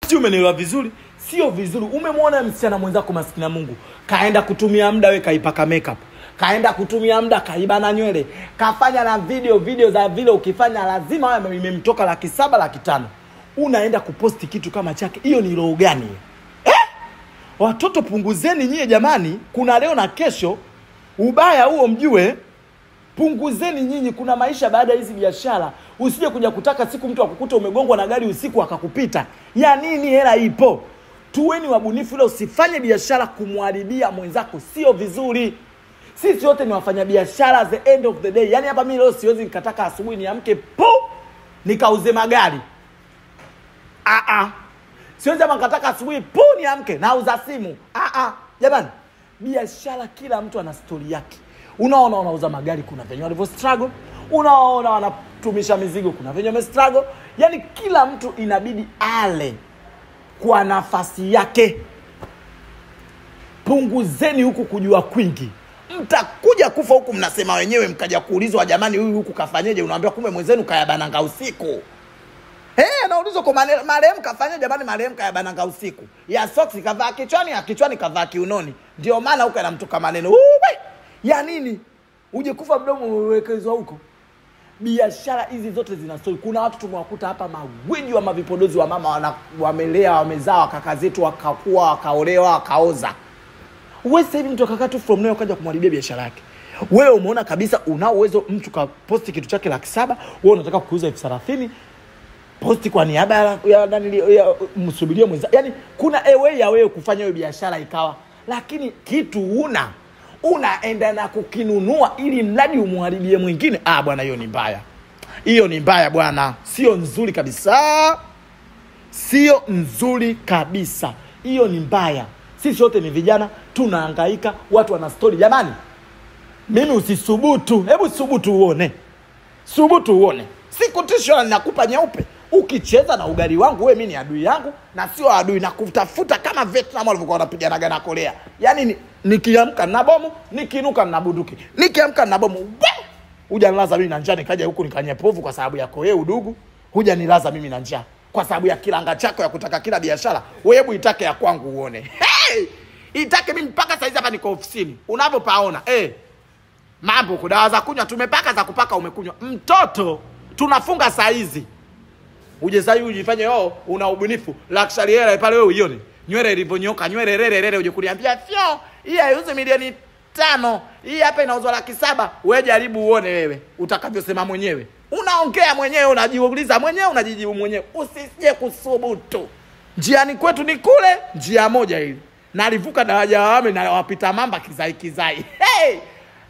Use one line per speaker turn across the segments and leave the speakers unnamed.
Si umenielewa vizuri? Sio vizuri. Umemwona msichana mwenzako maskini na Mungu kaenda kutumia muda wewe kaipaka makeup, kaenda kutumia muda kaibana nywele, kafanya na video za vile ukifanya lazima wewe imemtoka 700,000 500,000. Unaenda kuposti kitu kama chake. Hiyo ni roho gani? Watoto punguzeni nyie jamani, kuna leo na kesho. Ubaya huo mjue. Punguzeni nyinyi, kuna maisha baada ya hizi biashara. Usije kuja kutaka siku mtu akukuta umegongwa na gari usiku akakupita. Ya nini? Hela ipo. Tuweni wabunifu, ile usifanye biashara kumharibia mwenzako, sio vizuri. Sisi wote ni wafanya biashara the end of the day. Yaani hapa mimi leo siwezi nikataka asubuhi niamke nikauze magari. Siwezi kama nikataka asubuhi niamke nauza simu. Jamani, biashara kila mtu ana story yake. Unaona wanauza magari kuna venye walivyo struggle, unaona wanatumisha mizigo kuna venye wame struggle. Yaani kila mtu inabidi ale kwa nafasi yake. Punguzeni huku kujua kwingi. Mtakuja kufa huku mnasema wenyewe mkaja kuulizwa jamani huyu huku kafanyeje, unaambia kumbe mwenzenu kayabananga usiku. Anaulizwa kwa marehemu kafanyaje jamani, marehemu kayabananga usiku. Ya socks kavaa kichwani, ya kichwani kavaa kiunoni. Ndio maana huko anamtoka maneno. Ya nini? Uje kufa mdomo uwekezwa huko. Biashara hizi zote zina story. Kuna watu tumewakuta hapa magwiji wa mavipodozi wa mama wamelea, wamezaa, kaka zetu wakakua, wakaolewa, wakaoza. Wewe sasa hivi mtu akakaa tu from nowhere ukaja kumharibia biashara yake. Wewe umeona kabisa una uwezo, mtu kaposti kitu chake 700,000, wewe unataka kuuza 30,000. Posti kwa niaba ya msubiria mwenza. Yaani kuna way ya wewe kufanya hiyo biashara ikawa, lakini kitu unaenda na kukinunua ili mradi umharibie mwingine. Bwana, hiyo ni mbaya. Hiyo ni mbaya bwana. Sio nzuri kabisa. Sio nzuri kabisa. Hiyo ni mbaya. Sisi wote ni vijana, tunahangaika, watu wana story. Jamani, mimi usisubutu. Hebu subutu uone. Subutu uone. Sikutisho nakupa nyeupe. Ukicheza na ugari wangu wewe, mimi ni adui yangu na sio adui, na kutafuta kama Vietnam walivyokuwa wanapigana na Korea. Yaani nikiamka na bomu, nikinuka na bunduki. Nikiamka na bomu, hujanilaza mimi na njaa nikaja huku nikanye povu kwa sababu yako wewe udugu. Hujanilaza mimi na njaa kwa sababu ya kilanga chako ya kutaka kila biashara. Wewe hebu itake ya kwangu uone. Itake mimi mpaka saizi hapa niko ofisini. Unavyopaona mambo kudawa za kunywa tumepaka, za kupaka umekunywa. Mtoto tunafunga saizi. Uje sasa ujifanye una ubunifu luxury era pale wewe uione. Nywele ilivonyoka, nywele rere uje kuniambia fyo, hii haiuzi milioni 5, hii hapa inauzwa 700,000. Wewe jaribu uone wewe utakavyosema mwenyewe. Unaongea mwenyewe, unajiuliza mwenyewe, unajijibu mwenyewe. Usisije kusubutu. Njiani kwetu ni kule, njia moja hili. Nalivuka daraja wame na wapita mamba kizai.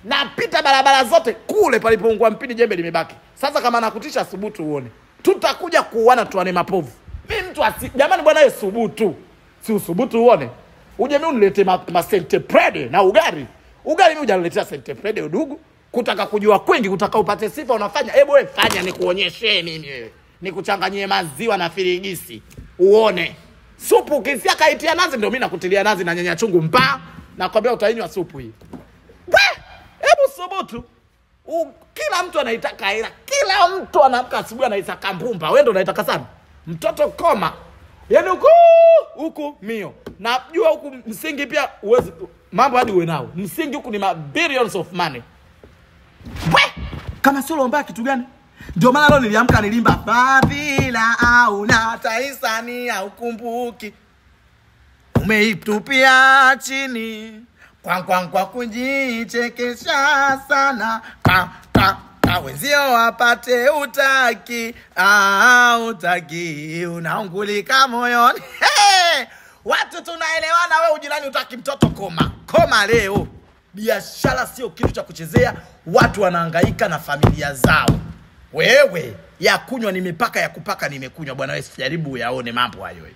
Napita barabara zote kule palipoungua mpini jembe limebaki. Sasa kama nakutisha subutu uone. Tutakuja kuuana tuane mapovu. Mimi mtu jamani bwana yeye subutu. Si usubutu uone. Uje mimi unilete sente prede na ugari. Ugari mimi hujaniletea sente prede udugu. Kutaka kujua kwingi, kutaka upate sifa unafanya. Hebu wewe fanya nikuonyeshe mimi wewe. Nikuchanganyie maziwa na firigisi. Uone. Supu ukisia kaitia nazi ndio mimi nakutilia nazi na nyanya chungu nakwambia utainywa supu hii. Hebu subutu. Kila mtu anaitaka hela. Kila mtu anaamka asubuhi anaitaka mbumba. Wewe ndio unaitaka sana. Mtoto koma. Yaani huku mio. Najua huku msingi pia uwezi mambo hadi uwe nao. Msingi huku ni billions of money. Kama sio lomba kitu gani? Ndio maana leo niliamka nilimba Fadhila au na taisania ukumbuki. Umeitupia chini. Kwa kujichekesha sana. Wenzio wapate utaki. Utaki unaungulika moyoni. Watu tunaelewana, wewe ujirani utaki mtoto koma leo. Biashara sio kitu cha kuchezea. Watu wanahangaika na familia zao. Wewe ya kunywa nimepaka, ya kupaka nimekunywa bwana, wewe sijaribu yaone mambo hayo.